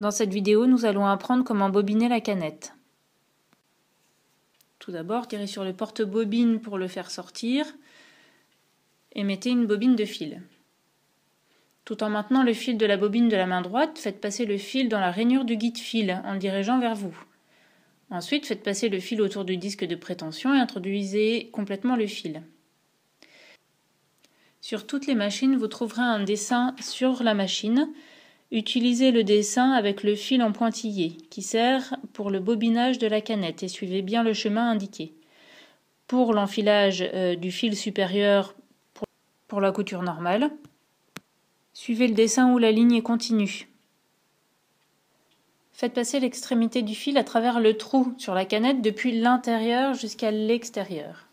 Dans cette vidéo, nous allons apprendre comment bobiner la canette. Tout d'abord, tirez sur le porte-bobine pour le faire sortir et mettez une bobine de fil. Tout en maintenant le fil de la bobine de la main droite, faites passer le fil dans la rainure du guide-fil en le dirigeant vers vous. Ensuite, faites passer le fil autour du disque de prétention et introduisez complètement le fil. Sur toutes les machines, vous trouverez un dessin sur la machine. Utilisez le dessin avec le fil en pointillé qui sert pour le bobinage de la canette et suivez bien le chemin indiqué. Pour l'enfilage du fil supérieur pour la couture normale, suivez le dessin où la ligne est continue. Faites passer l'extrémité du fil à travers le trou sur la canette depuis l'intérieur jusqu'à l'extérieur.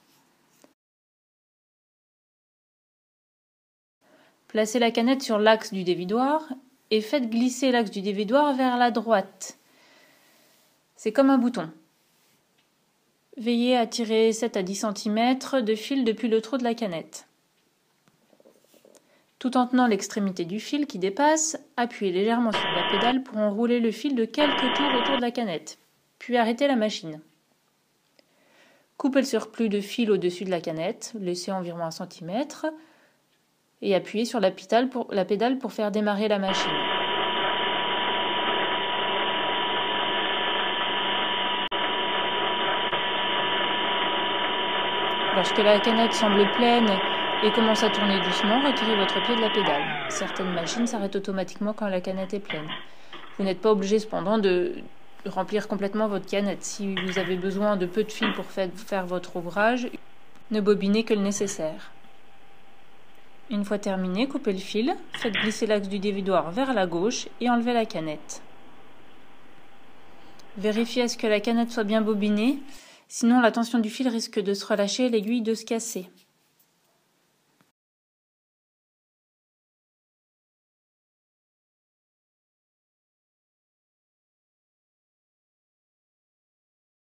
Placez la canette sur l'axe du dévidoir et faites glisser l'axe du dévidoir vers la droite. C'est comme un bouton. Veillez à tirer 7 à 10 cm de fil depuis le trou de la canette. Tout en tenant l'extrémité du fil qui dépasse, appuyez légèrement sur la pédale pour enrouler le fil de quelques tours autour de la canette, puis arrêtez la machine. Coupez le surplus de fil au-dessus de la canette, laissez environ 1 cm, et appuyez sur la pédale pour faire démarrer la machine. Lorsque la canette semble pleine et commence à tourner doucement, retirez votre pied de la pédale. Certaines machines s'arrêtent automatiquement quand la canette est pleine. Vous n'êtes pas obligé cependant de remplir complètement votre canette. Si vous avez besoin de peu de fil pour faire votre ouvrage, ne bobinez que le nécessaire. Une fois terminé, coupez le fil, faites glisser l'axe du dévidoir vers la gauche et enlevez la canette. Vérifiez à ce que la canette soit bien bobinée, sinon la tension du fil risque de se relâcher et l'aiguille de se casser.